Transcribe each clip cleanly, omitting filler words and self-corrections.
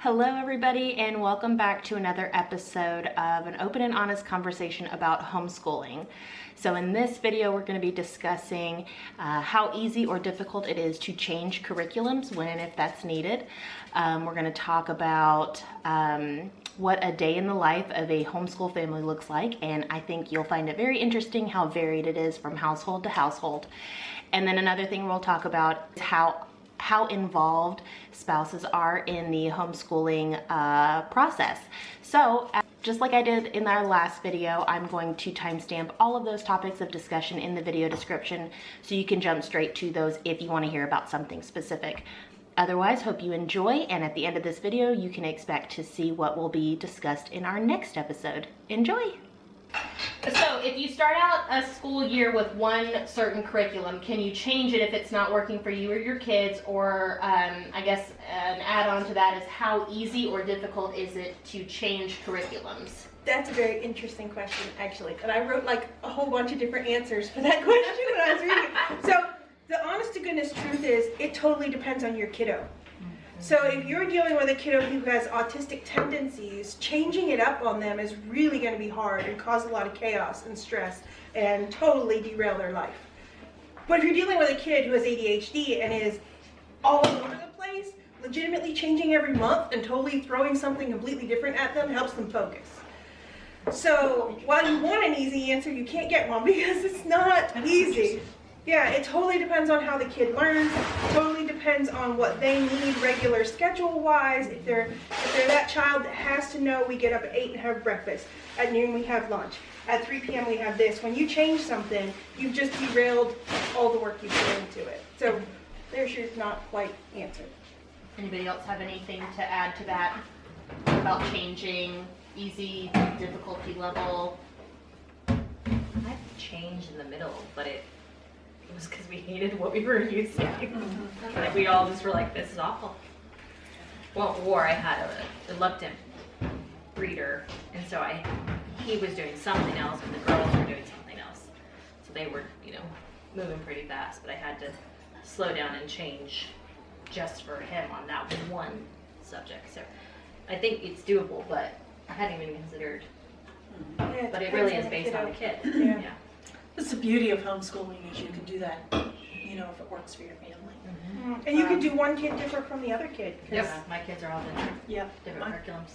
Hello everybody, and welcome back to another episode of an open and honest conversation about homeschooling. So in this video, we're going to be discussing how easy or difficult it is to change curriculums when and if that's needed. We're going to talk about what a day in the life of a homeschool family looks like, and I think you'll find it very interesting how varied it is from household to household. And then another thing we'll talk about is how involved spouses are in the homeschooling process. So just like I did in our last video, I'm going to timestamp all of those topics of discussion in the video description so you can jump straight to those if you want to hear about something specific. Otherwise, hope you enjoy, and at the end of this video, you can expect to see what will be discussed in our next episode. Enjoy! So if you start out a school year with one certain curriculum, can you change it if it's not working for you or your kids? Or I guess an add-on to that is how easy or difficult is it to change curriculums? That's a very interesting question, actually. And I wrote like a whole bunch of different answers for that question when I was reading it. So the honest to goodness truth is it totally depends on your kiddo. So if you're dealing with a kiddo who has autistic tendencies, changing it up on them is really going to be hard and cause a lot of chaos and stress and totally derail their life. But if you're dealing with a kid who has ADHD and is all over the place, legitimately changing every month and totally throwing something completely different at them helps them focus. So while you want an easy answer, you can't get one because it's not easy. Yeah, it totally depends on how the kid learns. It totally depends on what they need regular schedule-wise. If they're that child that has to know we get up at 8 and have breakfast. At noon we have lunch. At 3 p.m. we have this. When you change something, you've just derailed all the work you put into it. So there's your not quite answer. Anybody else have anything to add to that about changing easy, difficulty level? I've changed in the middle, but it was because we hated what we were using. Like we all just were like, this is awful. Well, or I had a reluctant breeder, and so he was doing something else and the girls were doing something else. So they were, moving pretty fast, but I had to slow down and change just for him on that one subject. So I think it's doable, but I hadn't even considered, but it really is based on the kid. Yeah. That's the beauty of homeschooling is you can do that, if it works for your family. Mm-hmm. And you can do one kid different from the other kid. Yep, my kids are all different. Yep. Different curriculums.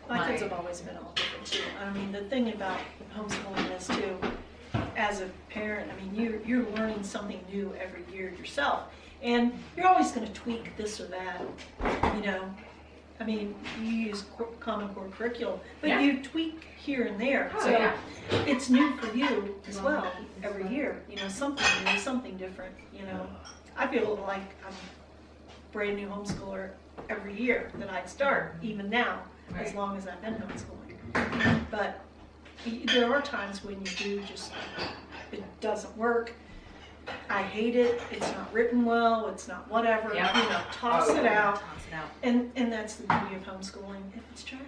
My kids have always been all different too. I mean, the thing about homeschooling is too, as a parent, I mean, you're learning something new every year yourself. And you're always going to tweak this or that, I mean, you use Common Core curriculum, but you tweak here and there. So it's new for you as well every year. Something new, something different. I feel like I'm a brand new homeschooler every year that I start, even now, as long as I've been homeschooling. But there are times when you do just, it doesn't work. I hate it. It's not written well. It's not whatever. Toss it out. And that's the beauty of homeschooling. If it's trash,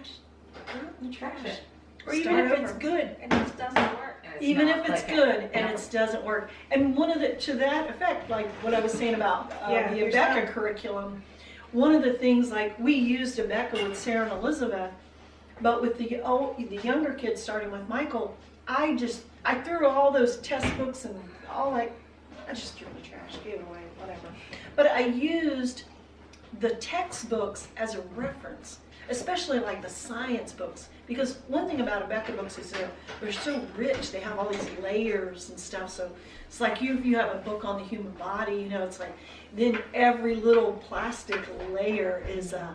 throw it in the trash. Or even if it's good and it doesn't work. Even if it's good and it doesn't work. And to that effect, like what I was saying about the Abeka curriculum, one of the things, like we used Abeka with Sarah and Elizabeth, but with the younger kids, starting with Michael, I threw all those test books and all that. I just threw in the trash, gave it away, whatever. But I used the textbooks as a reference, especially like the science books, because one thing about Abeka books is they're so rich. They have all these layers and stuff. So it's like if you have a book on the human body, it's like then every little plastic layer is the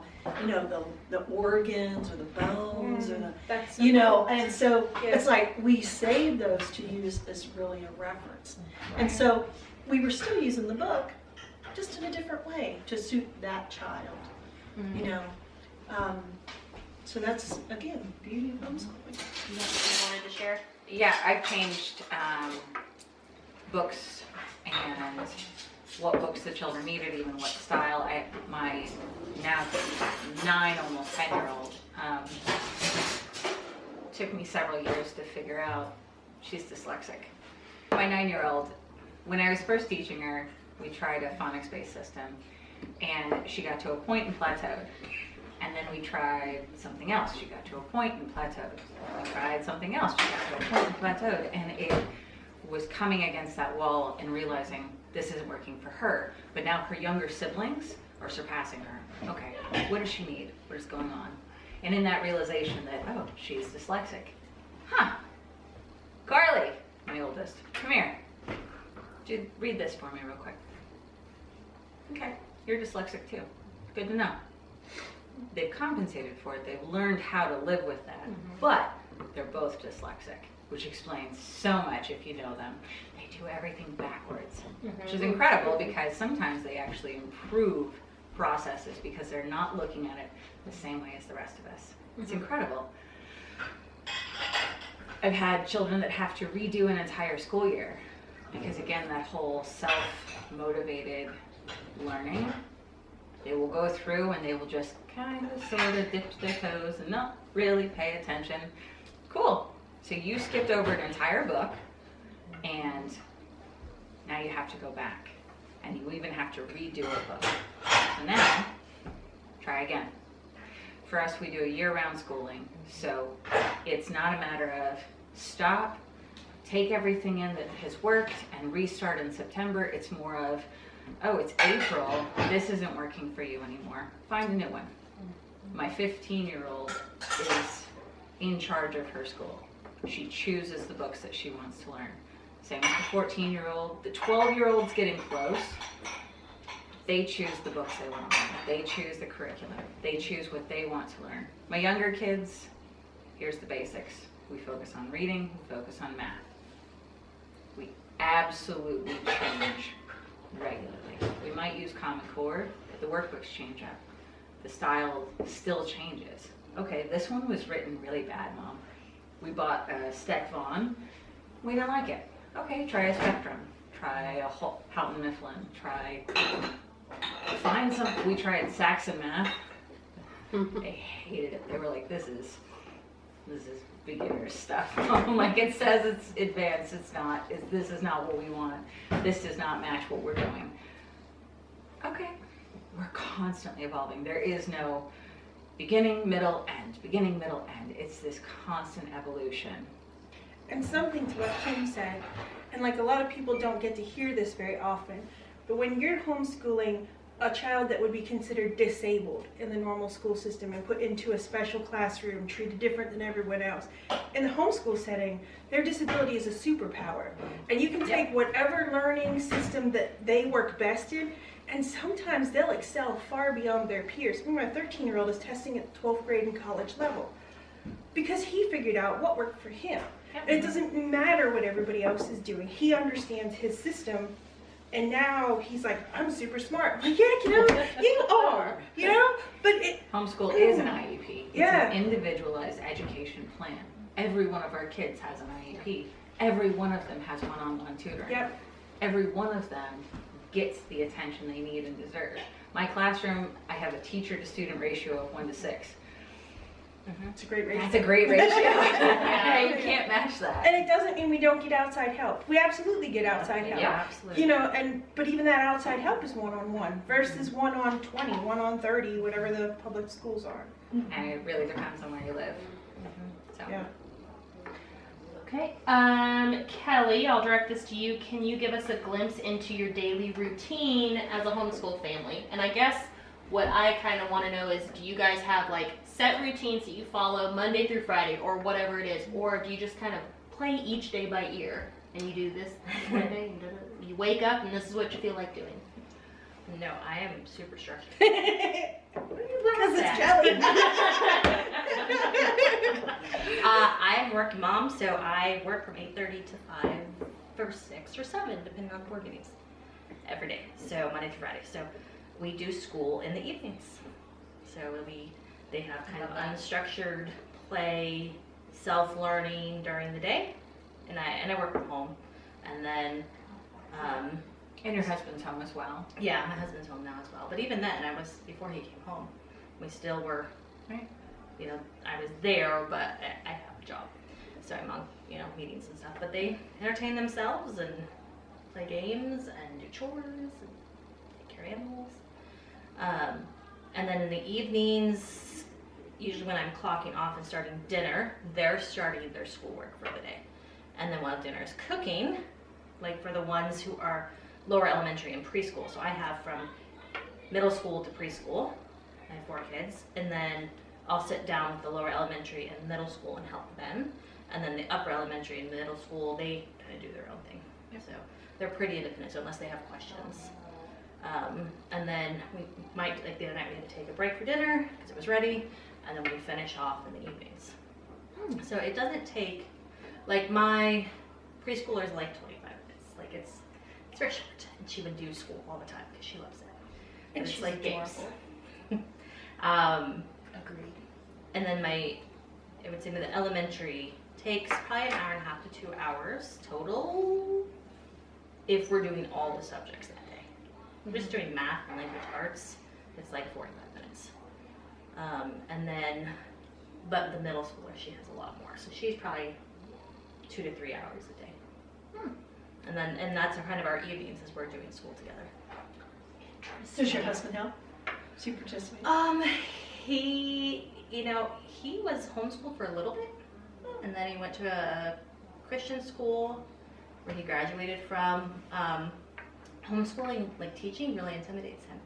organs or the bones or the and so it's like we save those to use as really a reference. And so we were still using the book, just in a different way to suit that child, so that's, again, beauty of homeschooling. You wanted to share? Yeah, I've changed books and what books the children needed, even what style. My now 9, almost 10-year-old, took me several years to figure out she's dyslexic. My 9-year-old, when I was first teaching her, we tried a phonics-based system, and she got to a point and plateaued. And then we tried something else. She got to a point and plateaued. We tried something else. She got to a point and plateaued. And it was coming against that wall and realizing this isn't working for her. But now her younger siblings are surpassing her. Okay, what does she need? What is going on? And in that realization that, oh, she's dyslexic. Huh. Carly, my oldest, come here. Read this for me real quick. Okay, you're dyslexic too. Good to know. They've compensated for it. They've learned how to live with that. But they're both dyslexic, which explains so much if you know them. They do everything backwards, which is incredible because sometimes they actually improve processes because they're not looking at it the same way as the rest of us. It's incredible. I've had children that have to redo an entire school year because, again, that whole self-motivated learning, they will go through and they will just kind of sort of dip their toes and not really pay attention. Cool. So you skipped over an entire book and now you have to go back and you even have to redo a book. So now, try again. For us, we do a year-round schooling, so it's not a matter of stop, take everything in that has worked, and restart in September. It's more of, oh, it's April, this isn't working for you anymore. Find a new one. My 15-year-old is in charge of her school. She chooses the books that she wants to learn. Same with the 14-year-old. The 12-year-old's getting close. They choose the books they want to learn. They choose the curriculum. They choose what they want to learn. My younger kids, here's the basics. We focus on reading, we focus on math. We absolutely change regularly. We might use Common Core, but the workbooks change up. The style still changes. Okay, this one was written really bad, Mom. We bought a Steck Vaughn. We didn't like it. Okay, try a Spectrum. Try a Houghton Mifflin. Find something. We tried Saxon Math. They hated it. They were like, this is beginner stuff. Like, it says it's advanced. It's not. This is not what we want. This does not match what we're doing. Okay. We're constantly evolving. There is no beginning, middle, end. Beginning, middle, end. It's this constant evolution. And something to what Kim said, and like a lot of people don't get to hear this very often, but when you're homeschooling a child that would be considered disabled in the normal school system and put into a special classroom, treated different than everyone else, in the homeschool setting, their disability is a superpower. And you can take whatever learning system that they work best in, and sometimes they'll excel far beyond their peers. My 13-year-old is testing at the 12th grade and college level because he figured out what worked for him. It doesn't matter what everybody else is doing. He understands his system, and now he's like, I'm super smart. I'm like, yeah, you are, But Homeschool is an IEP. It's Yeah. an individualized education plan. Every one of our kids has an IEP. Every one of them has one-on-one tutoring. Yep. Every one of them gets the attention they need and deserve. My classroom, I have a teacher-to-student ratio of 1 to 6. It's a great ratio. That's a great ratio. You can't match that. And it doesn't mean we don't get outside help. We absolutely get outside help. Yeah, absolutely. But even that outside help is one-on-one versus 1-on-20, 1-on-30, whatever the public schools are. And it really depends on where you live. So. Yeah. Okay, Kelly, I'll direct this to you. Can you give us a glimpse into your daily routine as a homeschool family? And I guess what I kind of want to know is, do you guys have like set routines that you follow Monday through Friday or whatever it is, or do you just kind of play each day by ear and you do this one day and you wake up and this is what you feel like doing? No, I am super structured. Because it's Kelly. I work mom, so I work from 8:30 to 5 or 6 or 7, depending on board meetings, every day. So Monday to Friday. So we do school in the evenings. So they have kind of unstructured play, self-learning during the day, and I work from home, and then. And your husband's home as well. Yeah, my husband's home now as well. But even then, before he came home, we still were, Right. I was there, but I have a job. So I'm on, meetings and stuff. But they entertain themselves and play games and do chores and take care of animals. And then in the evenings, usually when I'm clocking off and starting dinner, they're starting their schoolwork for the day. And then while dinner is cooking, like for the ones who are lower elementary and preschool, so I have from middle school to preschool, I have 4 kids, and then I'll sit down with the lower elementary and middle school and help them. And then the upper elementary and middle school, they kind of do their own thing. So they're pretty independent, so unless they have questions. And then we might, like the other night, we had to take a break for dinner because it was ready, and then we finish off in the evenings. So it doesn't take, like my preschooler is like 25 minutes. Like it's very short, and she would do school all the time because she loves it. And it's like games. Agreed. And then I would say the elementary takes probably an hour and a half to 2 hours total if we're doing all the subjects that day. If we're just doing math and language arts, it's like 45 minutes. And then, but the middle schooler, she has a lot more. So she's probably 2 to 3 hours a day. And that's kind of our evenings as we're doing school together. Does your husband help? Does he participate? He was homeschooled for a little bit, and then he went to a Christian school where he graduated from. Homeschooling, like teaching, really intimidates him.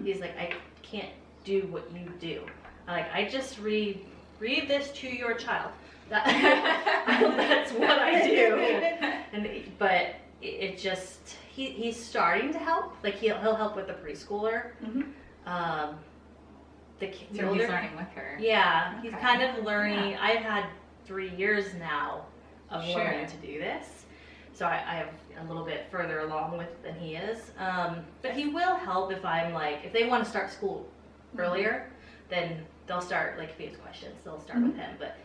He's like, I can't do what you do. I just read this to your child. That's what I do. But it just he's starting to help. Like he'll help with the preschooler. The So older, he's learning with her. yeah, he's Okay. kind of learning. Yeah. I've had 3 years now of Sure. learning to do this, so I have a little bit further along with than he is. But he will help if I'm like, if they want to start school earlier, then they'll start, like if he has questions, they'll start with him. But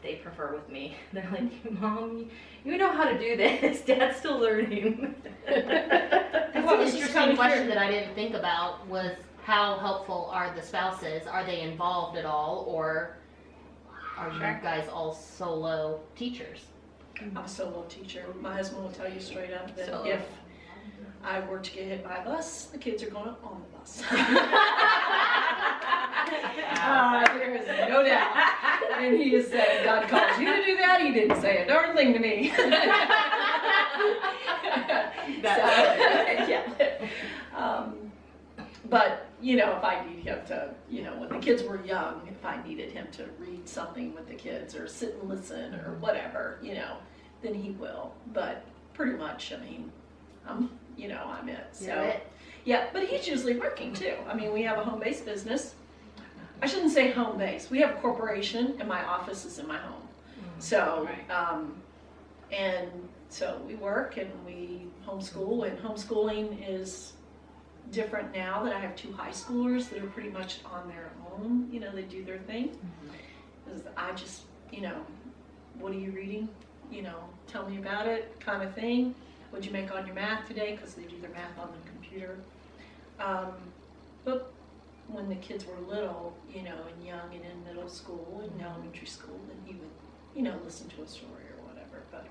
they prefer with me. They're like, Mom, you know how to do this. Dad's still learning. That's an interesting question that I didn't think about was how helpful are the spouses? Are they involved at all, or are you guys all solo teachers? I'm a solo teacher. My husband will tell you straight up that Solo. if I were to get hit by a bus, the kids are going on the bus. There is no doubt. And he has said, God calls you to do that. He didn't say a darn thing to me. But, if I need him to, when the kids were young, if I needed him to read something with the kids or sit and listen or whatever, then he will. But pretty much, I'm it. So, You're it. yeah, but he's usually working too. We have a home-based business. I shouldn't say home-based. We have a corporation and my office is in my home. So, and so we work and we homeschool, and homeschooling is different now that I have 2 high schoolers that are pretty much on their own. They do their thing. 'Cause I just, what are you reading? Tell me about it, kind of thing. What'd you make on your math today? Because they do their math on the computer. But when the kids were little, and young and in middle school and elementary school, then he would, listen to a story or whatever. But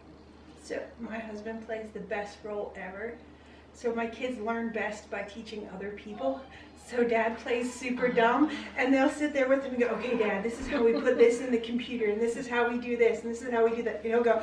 So my husband plays the best role ever. So my kids learn best by teaching other people. So Dad plays super dumb, and they'll sit there with him and go, okay, Dad, this is how we put this in the computer, and this is how we do this, and this is how we do that. And he'll go,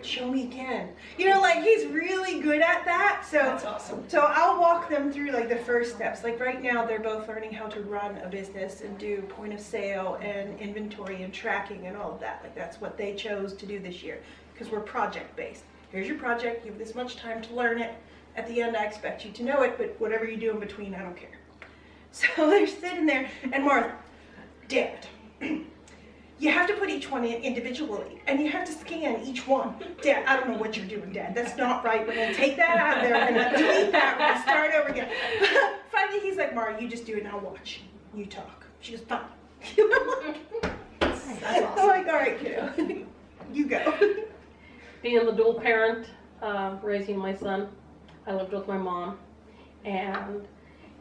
show me again. He's really good at that. So that's awesome. So I'll walk them through the first steps. Like right now, they're both learning how to run a business and do point of sale and inventory and tracking and all of that. Like that's what they chose to do this year because we're project based. Here's your project. You have this much time to learn it. At the end, I expect you to know it, but whatever you do in between, I don't care. So they're sitting there, and Martha, Dad, you have to put each one in individually, and you have to scan each one. Dad, I don't know what you're doing, Dad. That's not right. We're going to take that out of there. We're going to delete that. We're going to start over again. Finally, he's like, Mara, you just do it, and I'll watch. You talk. She goes, fine. That's I'm awesome. like, all right, kiddo. You go. Being the dual parent, raising my son, I lived with my mom, and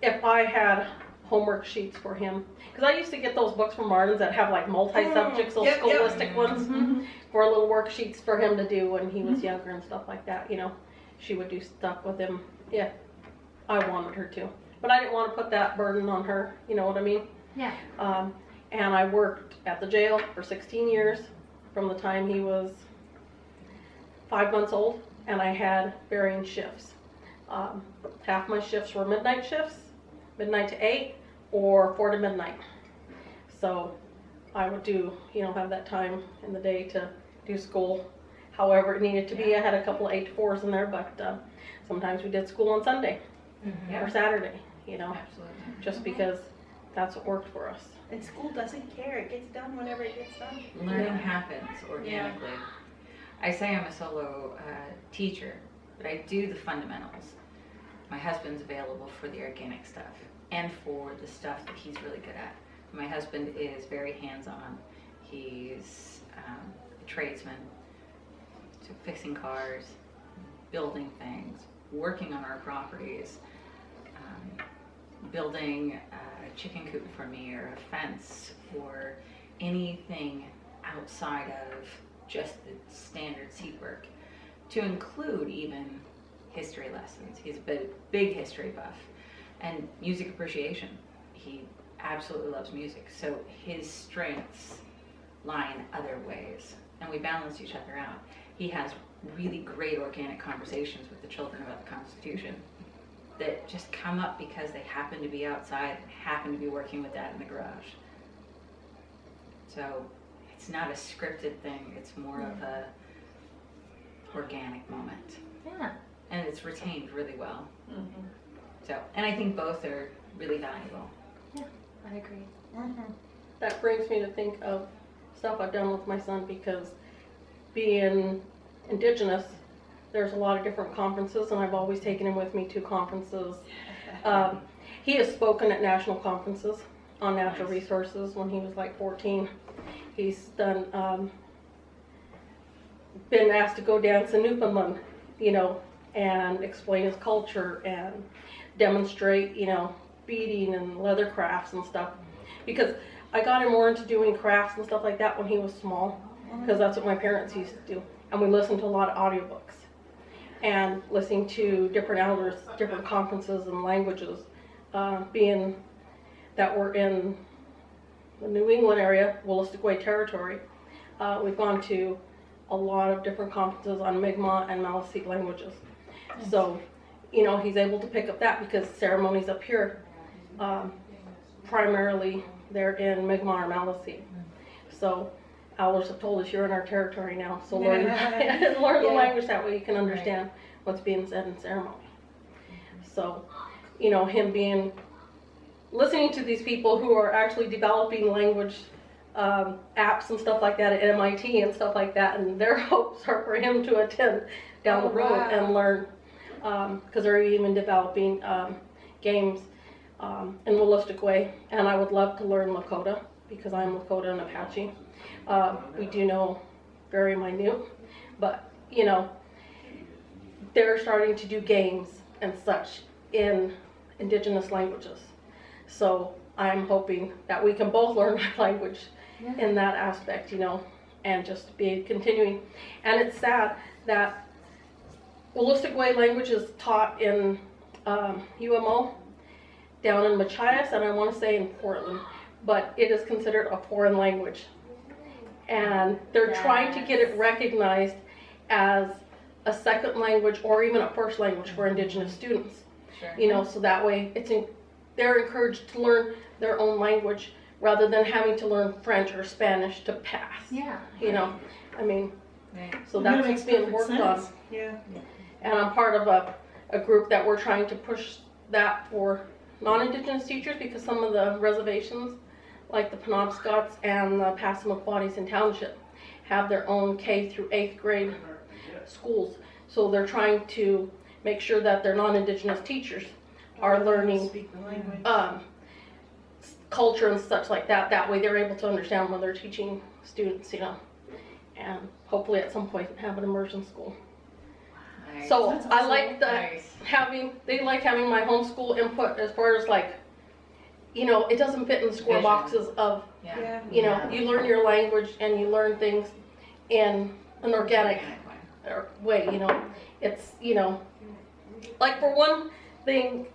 if I had homework sheets for him, because I used to get those books from Martin's that have multi-subjects, those scholastic ones, for little worksheets for him to do when he was younger and stuff like that, she would do stuff with him if I wanted her to, but I didn't want to put that burden on her, you know what I mean? Yeah. And I worked at the jail for 16 years from the time he was 5 months old, and I had varying shifts. Half my shifts were midnight shifts, midnight to 8, or 4 to midnight. So I would do, have that time in the day to do school however it needed to be. I had a couple of 8 to 4s in there, but sometimes we did school on Sunday or Saturday, Absolutely. just because that's what worked for us. And school doesn't care. It gets done whenever it gets done. Learning happens organically. I say I'm a solo teacher, but I do the fundamentals. My husband's available for the organic stuff and for the stuff that he's really good at. My husband is very hands-on. He's a tradesman, so fixing cars, building things, working on our properties, building a chicken coop for me, or a fence, or anything outside of just the standard seat work, to include even history lessons. He's a big history buff, and music appreciation. He absolutely loves music, so his strengths lie in other ways, and we balance each other out. He has really great organic conversations with the children about the Constitution that just come up because they happen to be outside, happen to be working with Dad in the garage. So it's not a scripted thing, it's more of a organic moment. Yeah. And it's retained really well. So, and I think both are really valuable. I agree. That brings me to think of stuff I've done with my son, because being indigenous, there's a lot of different conferences, and I've always taken him with me to conferences. He has spoken at national conferences on natural resources when he was like 14. He's done, been asked to go dance in Newfoundland, and explain his culture and demonstrate, beading and leather crafts and stuff. Because I got him more into doing crafts and stuff like that when he was small, because that's what my parents used to do. And we listened to a lot of audiobooks and listening to different elders, different conferences and languages. Being that we're in the New England area, Wolastoqey territory, we've gone to a lot of different conferences on Mi'kmaq and Maliseet languages. So, he's able to pick up that, because ceremonies up here, primarily they're in Mi'kmaq or Maliseet. So elders have told us, you're in our territory now, so learn the language, that way you can understand what's being said in ceremony. So, him listening to these people who are actually developing language apps and stuff like that at MIT and stuff like that, and their hopes are for him to attend down the road and learn, because they're even developing games in Wolastoqey, and I would love to learn Lakota, because I'm Lakota and Apache. We do know very minute, but they're starting to do games and such in indigenous languages. So I'm hoping that we can both learn my language in that aspect, and just be continuing. And it's sad that Wolastoqey language is taught in UMO down in Machias, and I want to say in Portland, but it is considered a foreign language. And they're trying to get it recognized as a second language or even a first language for indigenous students. Sure. So that way they're encouraged to learn their own language rather than having to learn French or Spanish to pass. Yeah. So that's what's being worked on. Yeah. And I'm part of a group that we're trying to push that for non-indigenous teachers, because some of the reservations, like the Penobscots and the Passamaquoddies in Township, have their own K through 8th grade schools. So they're trying to make sure that their non-indigenous teachers are learning culture and such like that. That way they're able to understand when they're teaching students, and hopefully at some point have an immersion school. Nice. So That's I awesome. like they like having my homeschool input, as far as it doesn't fit in the score Vision. boxes of, Yeah. you learn your language and you learn things in an organic way, it's, like for one thing,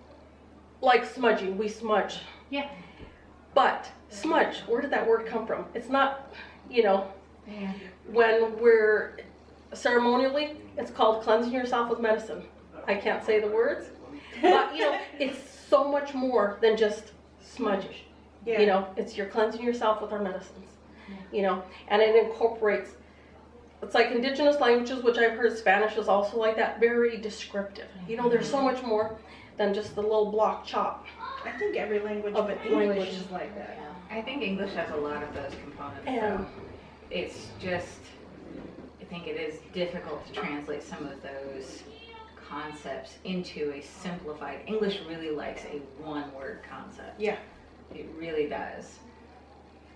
like smudging, we smudge. Yeah. But Smudge, where did that word come from? It's not, you know, Yeah. when we're ceremonially, it's called cleansing yourself with medicine. I can't say the words, but you know, it's so much more than just smudges. Yeah. You know, it's you're cleansing yourself with our medicines. You know, and it incorporates, it's like indigenous languages, which I've heard Spanish is also like that, very descriptive. You know, there's so much more than just the little block chop I think every language of but it. English Language. is like that. I think English has a lot of those components. Yeah. So it's just, I think it is difficult to translate some of those concepts into a simplified. English really likes a one-word concept. Yeah. It really does.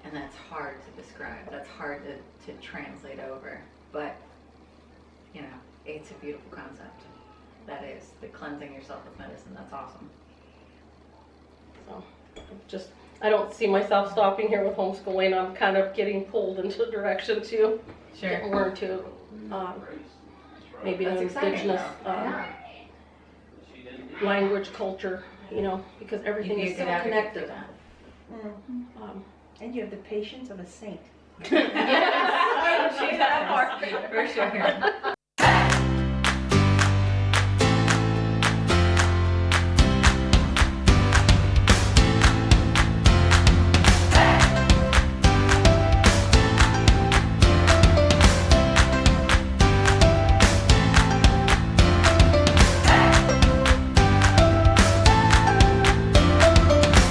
And that's hard to describe. That's hard to translate over. But, you know, it's a beautiful concept. That is, the cleansing yourself with medicine. That's awesome. So, just, I don't see myself stopping here with homeschooling. I'm kind of getting pulled into the direction to get more into maybe an That's exciting, indigenous though. Yeah. language, culture, you know, because everything You'd be is a so good advocate for connected. that. And you have the patience of a saint. Yes, that part. For sure.